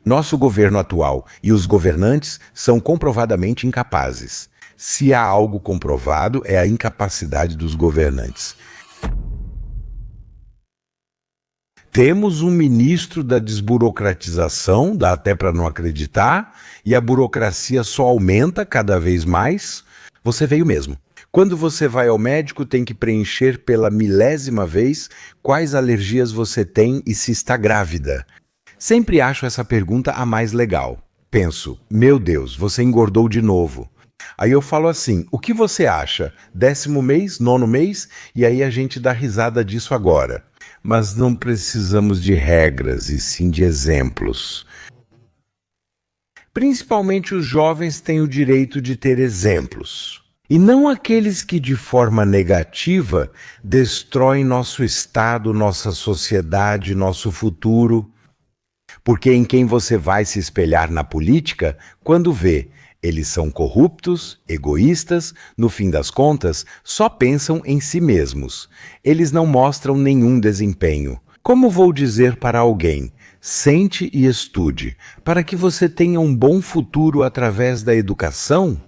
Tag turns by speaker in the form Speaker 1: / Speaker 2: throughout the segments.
Speaker 1: Nosso governo atual e os governantes são comprovadamente incapazes. Se há algo comprovado, é a incapacidade dos governantes. Temos um ministro da desburocratização, dá até para não acreditar, e a burocracia só aumenta cada vez mais. Você veio mesmo. Quando você vai ao médico, tem que preencher pela milésima vez quais alergias você tem e se está grávida. Sempre acho essa pergunta a mais legal. Penso, meu Deus, você engordou de novo. Aí eu falo assim, o que você acha? 10º mês, 9º mês? E aí a gente dá risada disso agora. Mas não precisamos de regras, e sim de exemplos. Principalmente os jovens têm o direito de ter exemplos. E não aqueles que, de forma negativa, destroem nosso Estado, nossa sociedade, nosso futuro. Porque em quem você vai se espelhar na política, quando vê, eles são corruptos, egoístas, no fim das contas, só pensam em si mesmos. Eles não mostram nenhum desempenho. Como vou dizer para alguém, sente e estude, para que você tenha um bom futuro através da educação?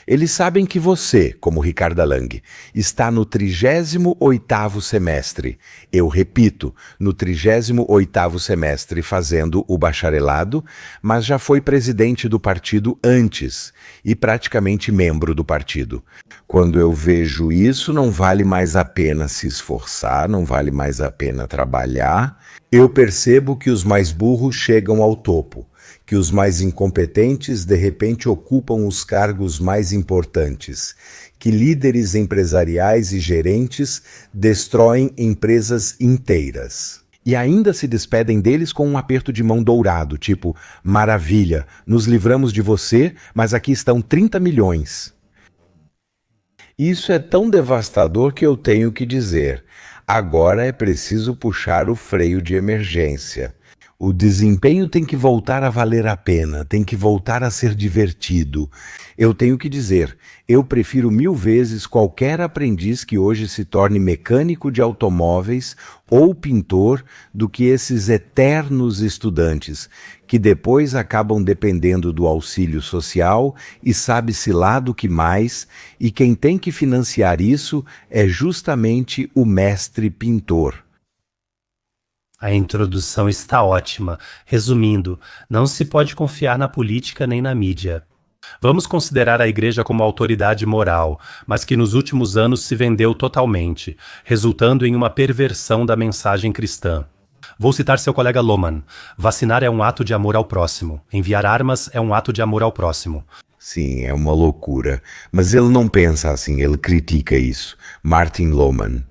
Speaker 1: Eles sabem que você, como Ricarda Lang, está no 38º semestre. Eu repito, no 38º semestre fazendo o bacharelado, mas já foi presidente do partido antes e praticamente membro do partido. Quando eu vejo isso, não vale mais a pena se esforçar, não vale mais a pena trabalhar. Eu percebo que os mais burros chegam ao topo, que os mais incompetentes de repente ocupam os cargos mais importantes, que líderes empresariais e gerentes destroem empresas inteiras. E ainda se despedem deles com um aperto de mão dourado, tipo, maravilha, nos livramos de você, mas aqui estão 30 milhões. Isso é tão devastador que eu tenho que dizer, agora é preciso puxar o freio de emergência. O desempenho tem que voltar a valer a pena, tem que voltar a ser divertido. Eu tenho que dizer, eu prefiro 1000 vezes qualquer aprendiz que hoje se torne mecânico de automóveis ou pintor do que esses eternos estudantes, que depois acabam dependendo do auxílio social e sabe-se lá do que mais, e quem tem que financiar isso é justamente o mestre pintor.
Speaker 2: A introdução está ótima. Resumindo, não se pode confiar na política nem na mídia. Vamos considerar a Igreja como autoridade moral, mas que nos últimos anos se vendeu totalmente, resultando em uma perversão da mensagem cristã. Vou citar seu colega Lohmann. Vacinar é um ato de amor ao próximo. Enviar armas é um ato de amor ao próximo.
Speaker 1: Sim, é uma loucura. Mas ele não pensa assim, ele critica isso. Martin Lohmann.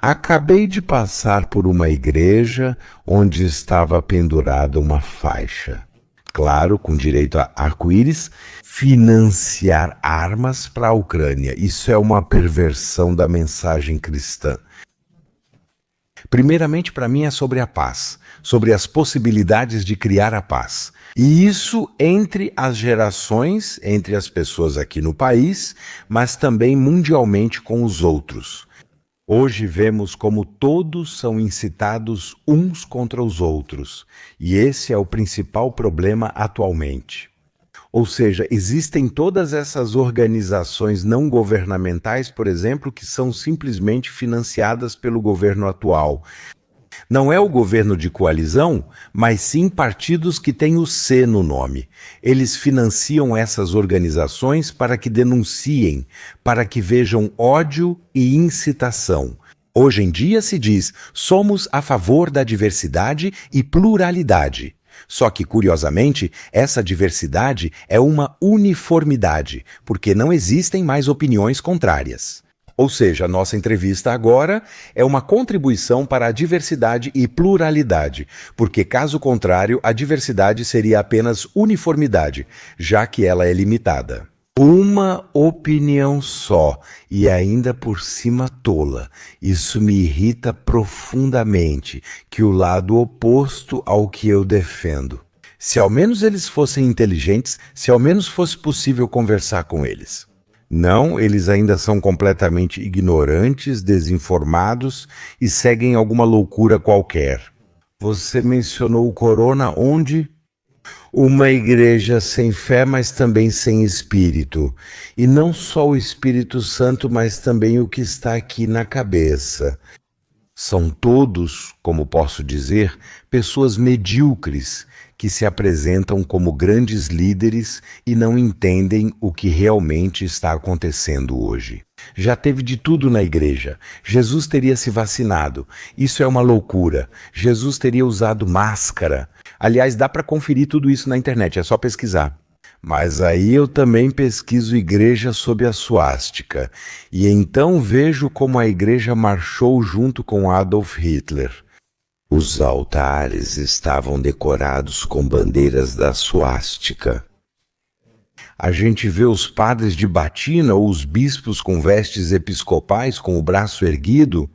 Speaker 1: Acabei de passar por uma igreja onde estava pendurada uma faixa. Claro, com direito a arco-íris, financiar armas para a Ucrânia. Isso é uma perversão da mensagem cristã. Primeiramente, para mim, é sobre a paz, sobre as possibilidades de criar a paz. E isso entre as gerações, entre as pessoas aqui no país, mas também mundialmente com os outros. Hoje vemos como todos são incitados uns contra os outros, e esse é o principal problema atualmente. Ou seja, existem todas essas organizações não governamentais, por exemplo, que são simplesmente financiadas pelo governo atual. Não é o governo de coalizão, mas sim partidos que têm o C no nome. Eles financiam essas organizações para que denunciem, para que vejam ódio e incitação. Hoje em dia se diz, somos a favor da diversidade e pluralidade. Só que, curiosamente, essa diversidade é uma uniformidade, porque não existem mais opiniões contrárias. Ou seja, a nossa entrevista agora é uma contribuição para a diversidade e pluralidade, porque caso contrário, a diversidade seria apenas uniformidade, já que ela é limitada. Uma opinião só, e ainda por cima tola. Isso me irrita profundamente, que o lado oposto ao que eu defendo. Se ao menos eles fossem inteligentes, se ao menos fosse possível conversar com eles. Não, eles ainda são completamente ignorantes, desinformados e seguem alguma loucura qualquer. Você mencionou o corona onde? Uma igreja sem fé, mas também sem espírito. E não só o Espírito Santo, mas também o que está aqui na cabeça. São todos, como posso dizer, pessoas medíocres que se apresentam como grandes líderes e não entendem o que realmente está acontecendo hoje. Já teve de tudo na igreja. Jesus teria se vacinado. Isso é uma loucura. Jesus teria usado máscara. Aliás, dá para conferir tudo isso na internet, é só pesquisar. Mas aí eu também pesquiso igreja sob a suástica, e então vejo como a igreja marchou junto com Adolf Hitler. Os altares estavam decorados com bandeiras da suástica. A gente vê os padres de batina ou os bispos com vestes episcopais com o braço erguido.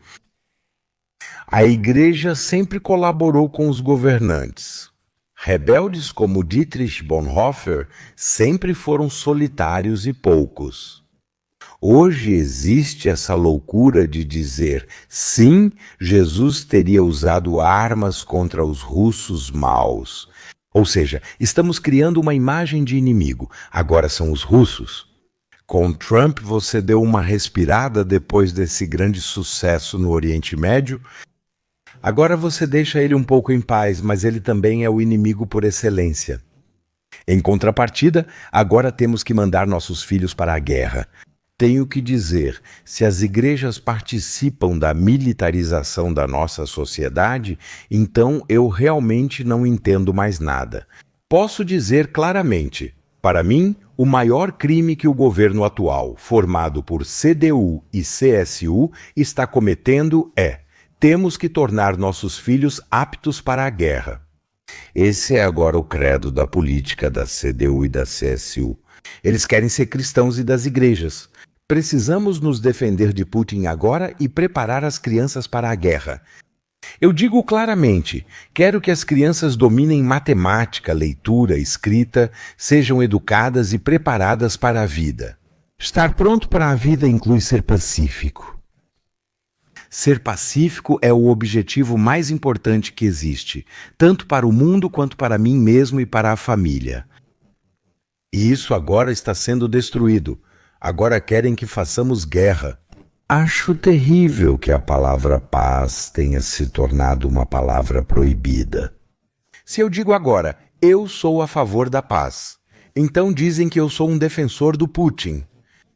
Speaker 1: A igreja sempre colaborou com os governantes. Rebeldes como Dietrich Bonhoeffer sempre foram solitários e poucos. Hoje existe essa loucura de dizer, sim, Jesus teria usado armas contra os russos maus. Ou seja, estamos criando uma imagem de inimigo, agora são os russos. Com Trump você deu uma respirada depois desse grande sucesso no Oriente Médio. Agora você deixa ele um pouco em paz, mas ele também é o inimigo por excelência. Em contrapartida, agora temos que mandar nossos filhos para a guerra. Tenho que dizer, se as igrejas participam da militarização da nossa sociedade, então eu realmente não entendo mais nada. Posso dizer claramente, para mim, o maior crime que o governo atual, formado por CDU e CSU, está cometendo é: temos que tornar nossos filhos aptos para a guerra. Esse é agora o credo da política da CDU e da CSU. Eles querem ser cristãos e das igrejas. Precisamos nos defender de Putin agora e preparar as crianças para a guerra. Eu digo claramente, quero que as crianças dominem matemática, leitura, escrita, sejam educadas e preparadas para a vida. Estar pronto para a vida inclui ser pacífico. Ser pacífico é o objetivo mais importante que existe, tanto para o mundo quanto para mim mesmo e para a família. E isso agora está sendo destruído. Agora querem que façamos guerra. Acho terrível que a palavra paz tenha se tornado uma palavra proibida. Se eu digo agora, eu sou a favor da paz, então dizem que eu sou um defensor do Putin.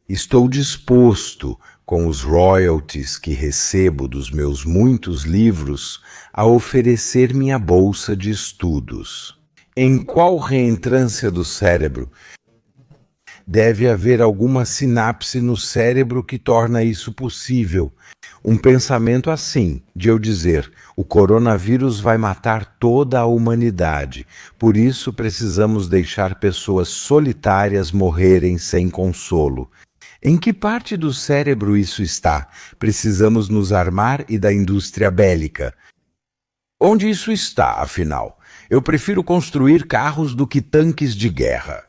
Speaker 1: Estou disposto, com os royalties que recebo dos meus muitos livros, a oferecer minha bolsa de estudos. Em qual reentrância do cérebro? Deve haver alguma sinapse no cérebro que torna isso possível. Um pensamento assim, de eu dizer, o coronavírus vai matar toda a humanidade, por isso precisamos deixar pessoas solitárias morrerem sem consolo. Em que parte do cérebro isso está? Precisamos nos armar e da indústria bélica. Onde isso está, afinal? Eu prefiro construir carros do que tanques de guerra.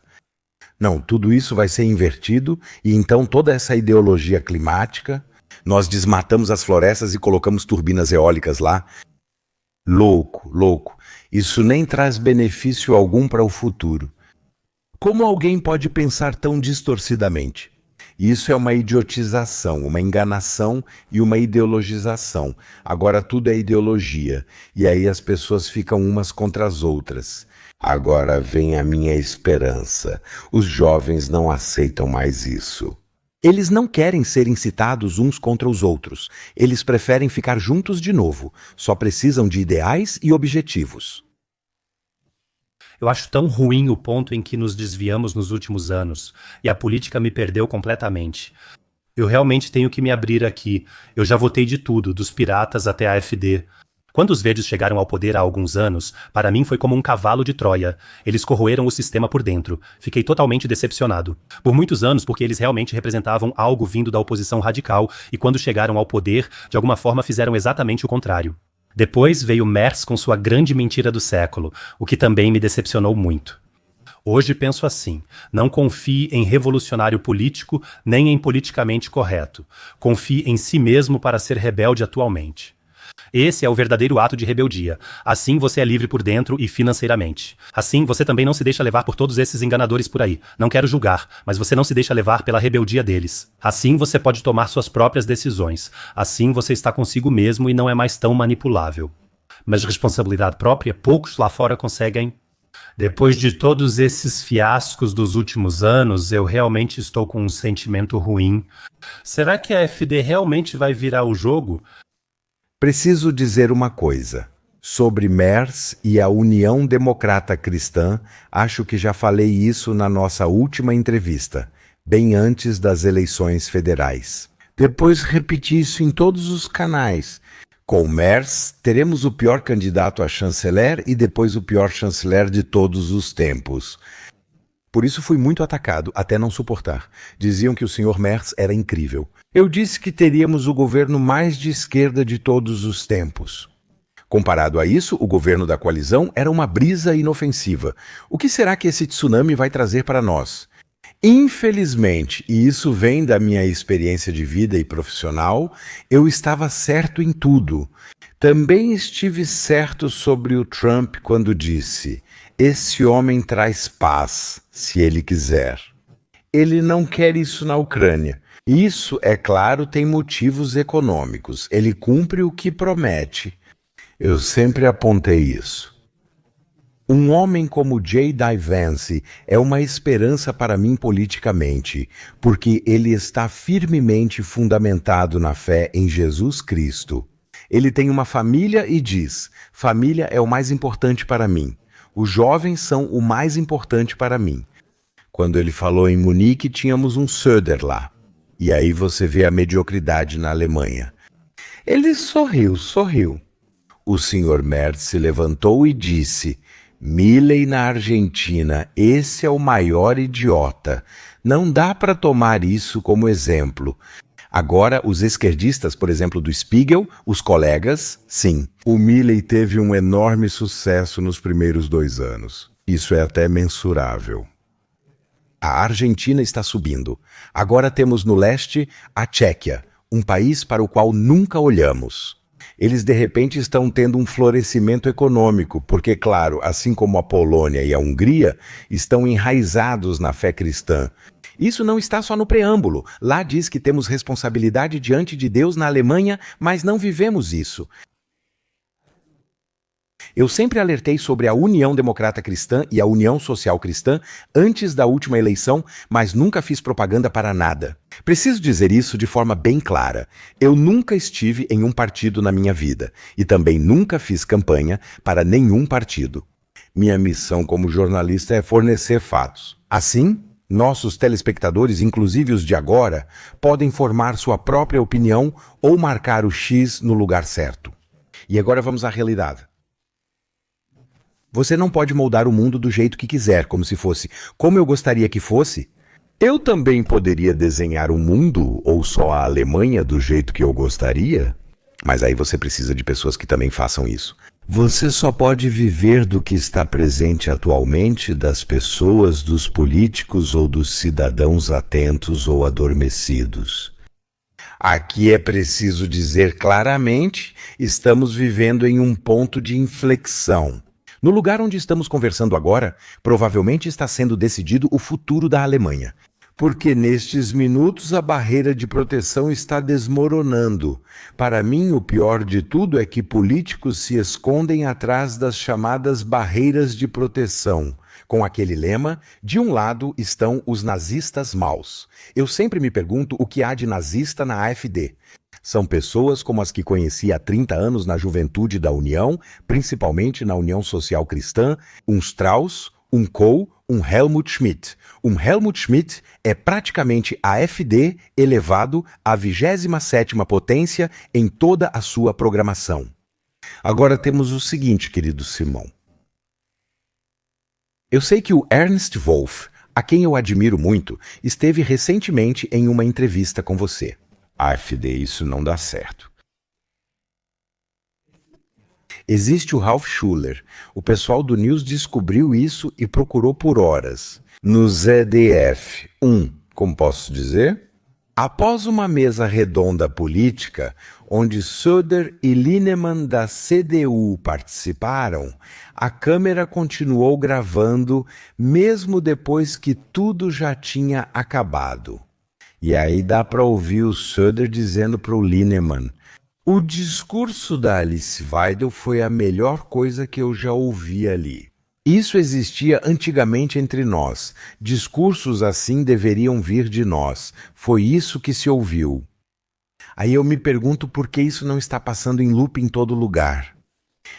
Speaker 1: Não, tudo isso vai ser invertido e então toda essa ideologia climática, nós desmatamos as florestas e colocamos turbinas eólicas lá. Louco, louco. Isso nem traz benefício algum para o futuro. Como alguém pode pensar tão distorcidamente? Isso é uma idiotização, uma enganação e uma ideologização. Agora tudo é ideologia, e aí as pessoas ficam umas contra as outras. Agora vem a minha esperança. Os jovens não aceitam mais isso. Eles não querem ser incitados uns contra os outros. Eles preferem ficar juntos de novo. Só precisam de ideais e objetivos.
Speaker 2: Eu acho tão ruim o ponto em que nos desviamos nos últimos anos, e a política me perdeu completamente. Eu realmente tenho que me abrir aqui. Eu já votei de tudo, dos piratas até a AfD. Quando os verdes chegaram ao poder há alguns anos, para mim foi como um cavalo de Troia. Eles corroeram o sistema por dentro. Fiquei totalmente decepcionado. Por muitos anos, porque eles realmente representavam algo vindo da oposição radical, e quando chegaram ao poder, de alguma forma fizeram exatamente o contrário. Depois veio Merz com sua grande mentira do século, o que também me decepcionou muito. Hoje penso assim, não confie em revolucionário político nem em politicamente correto. Confie em si mesmo para ser rebelde atualmente. Esse é o verdadeiro ato de rebeldia. Assim você é livre por dentro e financeiramente. Assim você também não se deixa levar por todos esses enganadores por aí. Não quero julgar, mas você não se deixa levar pela rebeldia deles. Assim você pode tomar suas próprias decisões. Assim você está consigo mesmo e não é mais tão manipulável. Mas responsabilidade própria, poucos lá fora conseguem. Depois de todos esses fiascos dos últimos anos, eu realmente estou com um sentimento ruim. Será que a AfD realmente vai virar o jogo?
Speaker 1: Preciso dizer uma coisa. Sobre Merz e a União Democrata Cristã, acho que já falei isso na nossa última entrevista, bem antes das eleições federais. Depois repeti isso em todos os canais. Com Merz, teremos o pior candidato a chanceler e depois o pior chanceler de todos os tempos. Por isso fui muito atacado, até não suportar. Diziam que o Sr. Merz era incrível. Eu disse que teríamos o governo mais de esquerda de todos os tempos. Comparado a isso, o governo da coalizão era uma brisa inofensiva. O que será que esse tsunami vai trazer para nós? Infelizmente, e isso vem da minha experiência de vida e profissional, eu estava certo em tudo. Também estive certo sobre o Trump quando disse: esse homem traz paz, se ele quiser. Ele não quer isso na Ucrânia. Isso, é claro, tem motivos econômicos. Ele cumpre o que promete. Eu sempre apontei isso. Um homem como J.D. Vance é uma esperança para mim politicamente, porque ele está firmemente fundamentado na fé em Jesus Cristo. Ele tem uma família e diz: família é o mais importante para mim. Os jovens são o mais importante para mim. Quando ele falou em Munique, tínhamos um Söder lá. E aí você vê a mediocridade na Alemanha. Ele sorriu. O Sr. Merz se levantou e disse: Milei na Argentina, esse é o maior idiota. Não dá para tomar isso como exemplo. Agora, os esquerdistas, por exemplo, do Spiegel, os colegas, sim. O Milei teve um enorme sucesso nos primeiros 2 anos. Isso é até mensurável. A Argentina está subindo. Agora temos no leste a Tchequia, um país para o qual nunca olhamos. Eles de repente estão tendo um florescimento econômico, porque, claro, assim como a Polônia e a Hungria, estão enraizados na fé cristã. Isso não está só no preâmbulo. Lá diz que temos responsabilidade diante de Deus na Alemanha, mas não vivemos isso. Eu sempre alertei sobre a União Democrata Cristã e a União Social Cristã antes da última eleição, mas nunca fiz propaganda para nada. Preciso dizer isso de forma bem clara. Eu nunca estive em um partido na minha vida e também nunca fiz campanha para nenhum partido. Minha missão como jornalista é fornecer fatos. Assim, nossos telespectadores, inclusive os de agora, podem formar sua própria opinião ou marcar o X no lugar certo. E agora vamos à realidade. Você não pode moldar o mundo do jeito que quiser, como se fosse como eu gostaria que fosse. Eu também poderia desenhar o mundo ou só a Alemanha do jeito que eu gostaria, mas aí você precisa de pessoas que também façam isso. Você só pode viver do que está presente atualmente, das pessoas, dos políticos ou dos cidadãos atentos ou adormecidos. Aqui é preciso dizer claramente, estamos vivendo em um ponto de inflexão. No lugar onde estamos conversando agora, provavelmente está sendo decidido o futuro da Alemanha. Porque nestes minutos a barreira de proteção está desmoronando. Para mim, o pior de tudo é que políticos se escondem atrás das chamadas barreiras de proteção. Com aquele lema, de um lado estão os nazistas maus. Eu sempre me pergunto o que há de nazista na AfD. São pessoas como as que conheci há 30 anos na juventude da União, principalmente na União Social Cristã, um Strauss, um Kohl, um Helmut Schmidt. Um Helmut Schmidt é praticamente a AfD elevado à 27ª potência em toda a sua programação. Agora temos o seguinte, querido Simão. Eu sei que o Ernst Wolff, a quem eu admiro muito, esteve recentemente em uma entrevista com você. AfD, isso não dá certo. Existe o Ralf Schuller. O pessoal do News descobriu isso e procurou por horas. No ZDF. Como posso dizer? Após uma mesa redonda política, onde Söder e Linnemann da CDU participaram, a câmera continuou gravando mesmo depois que tudo já tinha acabado. E aí dá para ouvir o Söder dizendo para o Linnemann: o discurso da Alice Weidel foi a melhor coisa que eu já ouvi ali. Isso existia antigamente entre nós. Discursos assim deveriam vir de nós. Foi isso que se ouviu. Aí eu me pergunto por que isso não está passando em loop em todo lugar.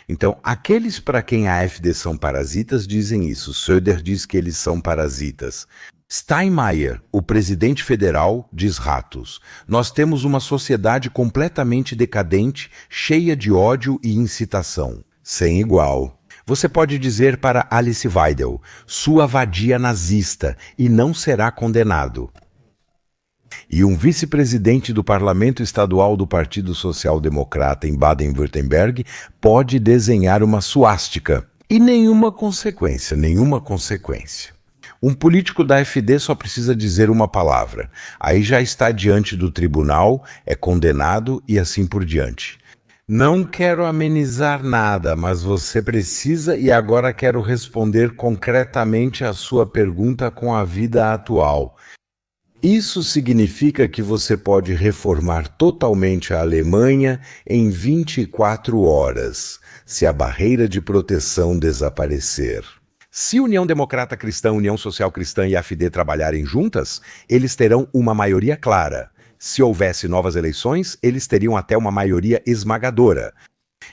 Speaker 1: Então, aqueles para quem a AfD são parasitas dizem isso. Söder diz que eles são parasitas. Steinmeier, o presidente federal, diz ratos. Nós temos uma sociedade completamente decadente, cheia de ódio e incitação. Sem igual. Você pode dizer para Alice Weidel, sua vadia nazista, e não será condenado. E um vice-presidente do Parlamento Estadual do Partido Social Democrata em Baden-Württemberg pode desenhar uma suástica. E nenhuma consequência. Um político da AfD só precisa dizer uma palavra. Aí já está diante do tribunal, é condenado e assim por diante. Não quero amenizar nada, mas você precisa e agora quero responder concretamente a sua pergunta com a vida atual. Isso significa que você pode reformar totalmente a Alemanha em 24 horas, se a barreira de proteção desaparecer. Se União Democrata Cristã, União Social Cristã e AfD trabalharem juntas, eles terão uma maioria clara. Se houvesse novas eleições, eles teriam até uma maioria esmagadora.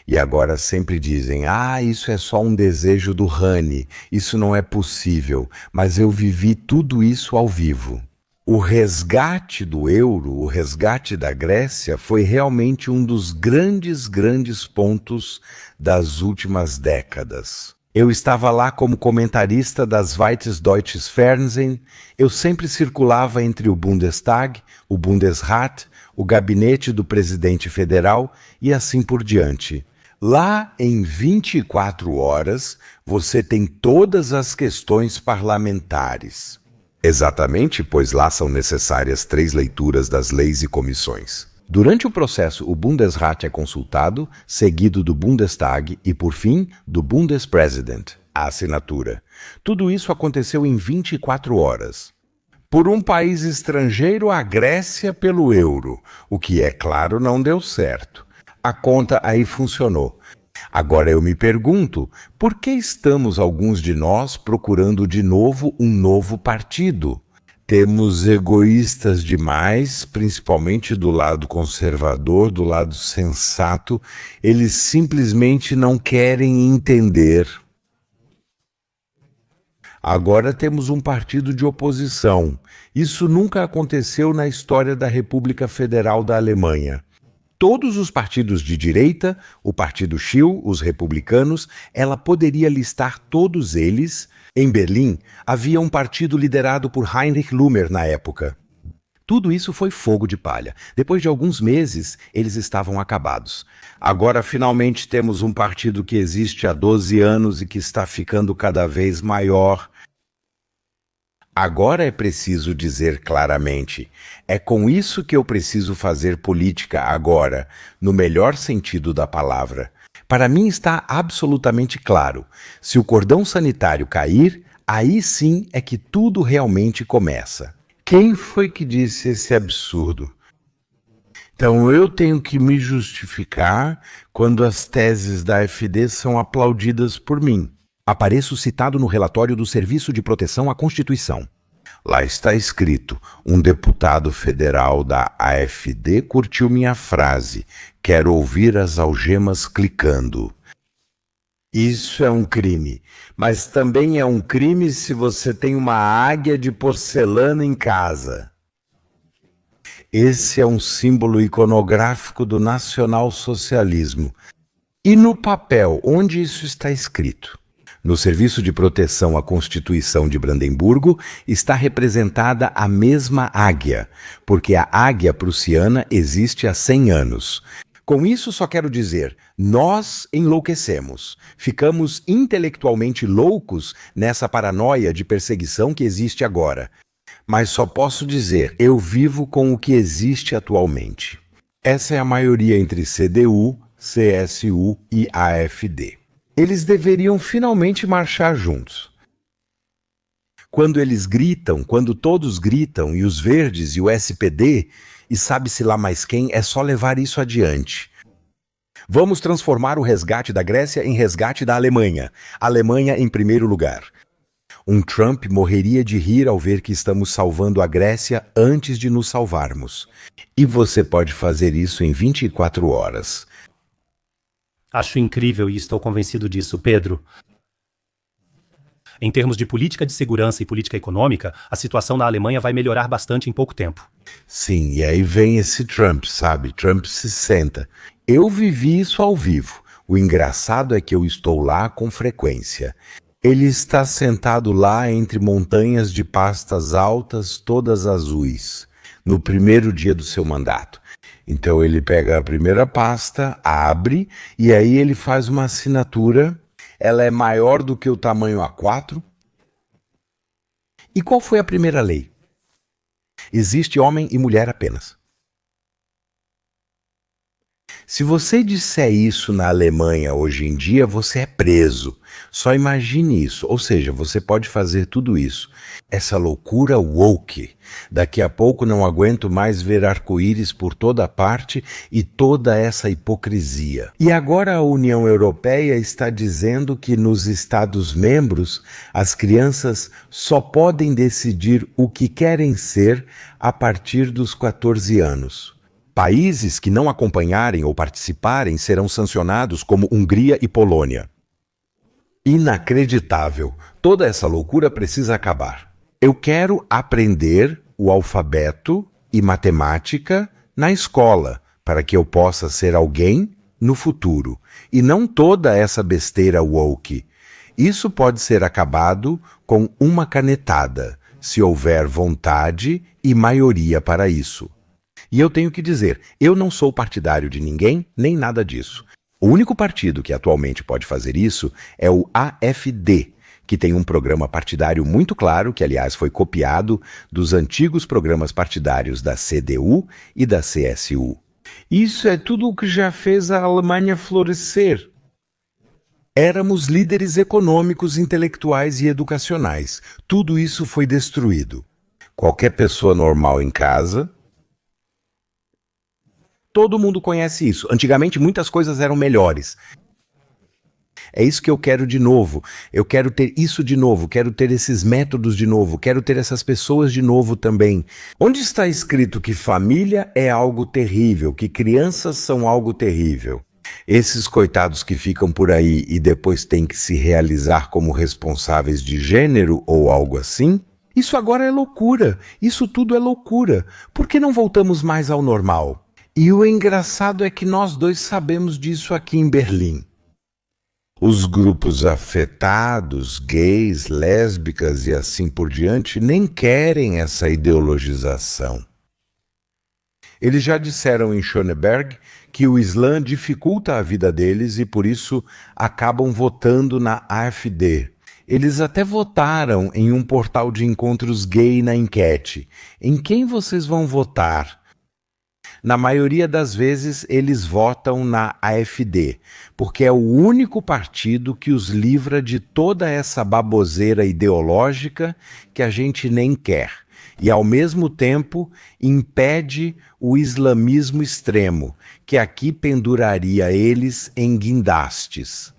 Speaker 1: E agora sempre dizem, isso é só um desejo do Rani, isso não é possível, mas eu vivi tudo isso ao vivo. O resgate do euro, o resgate da Grécia, foi realmente um dos grandes pontos das últimas décadas. Eu estava lá como comentarista das Zweites Deutsches Fernsehen, eu sempre circulava entre o Bundestag, o Bundesrat, o gabinete do presidente federal e assim por diante. Lá, em 24 horas, você tem todas as questões parlamentares. Exatamente, pois lá são necessárias 3 leituras das leis e comissões. Durante o processo, o Bundesrat é consultado, seguido do Bundestag e, por fim, do Bundespräsident, a assinatura. Tudo isso aconteceu em 24 horas. Por um país estrangeiro, a Grécia pelo euro, o que, é claro, não deu certo. A conta aí funcionou. Agora eu me pergunto, por que estamos, alguns de nós, procurando de novo um novo partido? Temos egoístas demais, principalmente do lado conservador, do lado sensato. Eles simplesmente não querem entender. Agora temos um partido de oposição. Isso nunca aconteceu na história da República Federal da Alemanha. Todos os partidos de direita, o Partido Schill, os republicanos, ela poderia listar todos eles. Em Berlim, havia um partido liderado por Heinrich Lummer na época. Tudo isso foi fogo de palha. Depois de alguns meses, eles estavam acabados. Agora, finalmente, temos um partido que existe há 12 anos e que está ficando cada vez maior. Agora é preciso dizer claramente, é com isso que eu preciso fazer política agora, no melhor sentido da palavra. Para mim está absolutamente claro, se o cordão sanitário cair, aí sim é que tudo realmente começa. Quem foi que disse esse absurdo? Então eu tenho que me justificar quando as teses da AfD são aplaudidas por mim. Apareço citado no relatório do Serviço de Proteção à Constituição. Lá está escrito, um deputado federal da AfD curtiu minha frase, quero ouvir as algemas clicando. Isso é um crime, mas também é um crime se você tem uma águia de porcelana em casa. Esse é um símbolo iconográfico do nacionalsocialismo. E no papel, onde isso está escrito? No Serviço de Proteção à Constituição de Brandemburgo está representada a mesma águia, porque a águia prussiana existe há 100 anos. Com isso só quero dizer, nós enlouquecemos, ficamos intelectualmente loucos nessa paranoia de perseguição que existe agora. Mas só posso dizer, eu vivo com o que existe atualmente. Essa é a maioria entre CDU, CSU e AfD. Eles deveriam finalmente marchar juntos. Quando eles gritam, quando todos gritam, e os verdes e o SPD, e sabe-se lá mais quem, é só levar isso adiante. Vamos transformar o resgate da Grécia em resgate da Alemanha. Alemanha em primeiro lugar. Um Trump morreria de rir ao ver que estamos salvando a Grécia antes de nos salvarmos. E você pode fazer isso em 24 horas.
Speaker 2: Acho incrível e estou convencido disso, Pedro. Em termos de política de segurança e política econômica, a situação na Alemanha vai melhorar bastante em pouco tempo.
Speaker 1: Sim, e aí vem esse Trump, sabe? Trump se senta. Eu vivi isso ao vivo. O engraçado é que eu estou lá com frequência. Ele está sentado lá entre montanhas de pastas altas, todas azuis, no primeiro dia do seu mandato. Então ele pega a primeira pasta, abre, e aí ele faz uma assinatura. Ela é maior do que o tamanho A4. E qual foi a primeira lei? Existe homem e mulher apenas. Se você disser isso na Alemanha hoje em dia, você é preso. Só imagine isso. Ou seja, você pode fazer tudo isso. Essa loucura woke. Daqui a pouco não aguento mais ver arco-íris por toda parte e toda essa hipocrisia. E agora a União Europeia está dizendo que nos Estados-membros as crianças só podem decidir o que querem ser a partir dos 14 anos. Países que não acompanharem ou participarem serão sancionados, como Hungria e Polônia. Inacreditável! Toda essa loucura precisa acabar. Eu quero aprender o alfabeto e matemática na escola, para que eu possa ser alguém no futuro, e não toda essa besteira woke. Isso pode ser acabado com uma canetada, se houver vontade e maioria para isso. E eu tenho que dizer, eu não sou partidário de ninguém, nem nada disso. O único partido que atualmente pode fazer isso é o AfD, que tem um programa partidário muito claro, que aliás foi copiado dos antigos programas partidários da CDU e da CSU. Isso é tudo o que já fez a Alemanha florescer. Éramos líderes econômicos, intelectuais e educacionais. Tudo isso foi destruído. Qualquer pessoa normal em casa... Todo mundo conhece isso. Antigamente muitas coisas eram melhores. É isso que eu quero de novo. Eu quero ter isso de novo, quero ter esses métodos de novo, quero ter essas pessoas de novo também. Onde está escrito que família é algo terrível, que crianças são algo terrível? Esses coitados que ficam por aí e depois têm que se realizar como responsáveis de gênero ou algo assim? Isso agora é loucura. Isso tudo é loucura. Por que não voltamos mais ao normal? E o engraçado é que nós dois sabemos disso aqui em Berlim. Os grupos afetados, gays, lésbicas e assim por diante, nem querem essa ideologização. Eles já disseram em Schöneberg que o Islã dificulta a vida deles e por isso acabam votando na AfD. Eles até votaram em um portal de encontros gay na enquete. Em quem vocês vão votar? Na maioria das vezes, eles votam na AfD, porque é o único partido que os livra de toda essa baboseira ideológica que a gente nem quer, e ao mesmo tempo impede o islamismo extremo, que aqui penduraria eles em guindastes.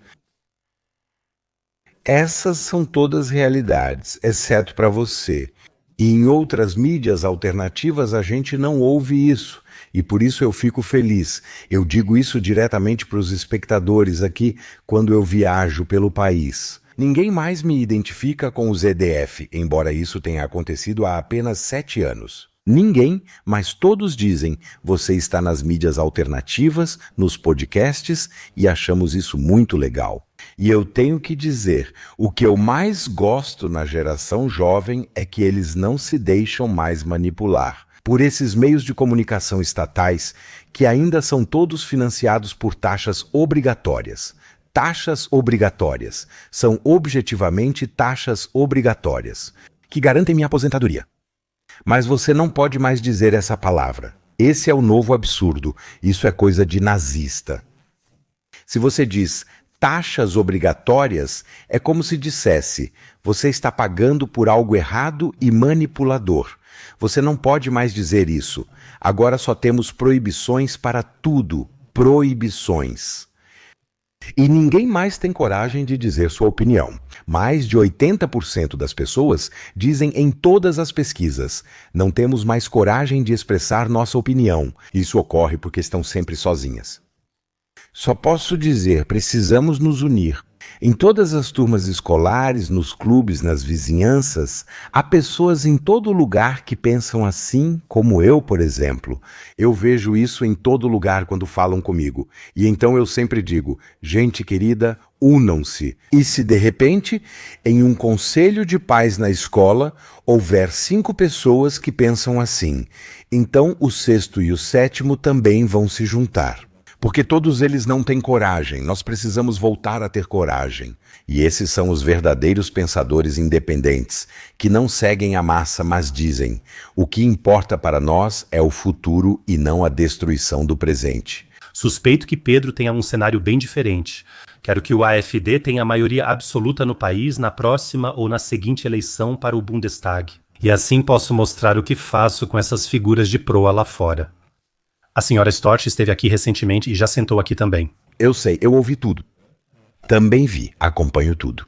Speaker 1: Essas são todas realidades, exceto para você. E em outras mídias alternativas a gente não ouve isso. E por isso eu fico feliz. Eu digo isso diretamente para os espectadores aqui quando eu viajo pelo país. Ninguém mais me identifica com o ZDF, embora isso tenha acontecido há apenas 7 anos. Ninguém, mas todos dizem, você está nas mídias alternativas, nos podcasts, e achamos isso muito legal. E eu tenho que dizer, o que eu mais gosto na geração jovem é que eles não se deixam mais manipular por esses meios de comunicação estatais que ainda são todos financiados por taxas obrigatórias. Taxas obrigatórias. São objetivamente taxas obrigatórias, que garantem minha aposentadoria. Mas você não pode mais dizer essa palavra. Esse é o novo absurdo. Isso é coisa de nazista. Se você diz taxas obrigatórias, é como se dissesse: você está pagando por algo errado e manipulador. Você não pode mais dizer isso. Agora só temos proibições para tudo. Proibições. E ninguém mais tem coragem de dizer sua opinião. Mais de 80% das pessoas dizem em todas as pesquisas: não temos mais coragem de expressar nossa opinião. Isso ocorre porque estão sempre sozinhas. Só posso dizer, precisamos nos unir. Em todas as turmas escolares, nos clubes, nas vizinhanças, há pessoas em todo lugar que pensam assim, como eu, por exemplo. Eu vejo isso em todo lugar quando falam comigo. E então eu sempre digo: gente querida, unam-se. E se de repente, em um conselho de pais na escola, houver 5 pessoas que pensam assim, então o 6º e o 7º também vão se juntar. Porque todos eles não têm coragem, nós precisamos voltar a ter coragem. E esses são os verdadeiros pensadores independentes, que não seguem a massa, mas dizem: o que importa para nós é o futuro e não a destruição do presente.
Speaker 2: Suspeito que Pedro tenha um cenário bem diferente. Quero que o AfD tenha a maioria absoluta no país na próxima ou na seguinte eleição para o Bundestag. E assim posso mostrar o que faço com essas figuras de proa lá fora. A senhora Storch esteve aqui recentemente e já sentou aqui também.
Speaker 1: Eu sei, eu ouvi tudo. Também vi, acompanho tudo.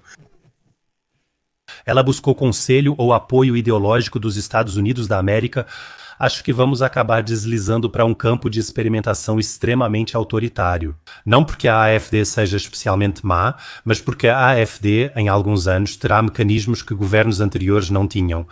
Speaker 2: Ela buscou conselho ou apoio ideológico dos Estados Unidos da América. Acho que vamos acabar deslizando para um campo de experimentação extremamente autoritário. Não porque a AfD seja especialmente má, mas porque a AfD, em alguns anos, terá mecanismos que governos anteriores não tinham.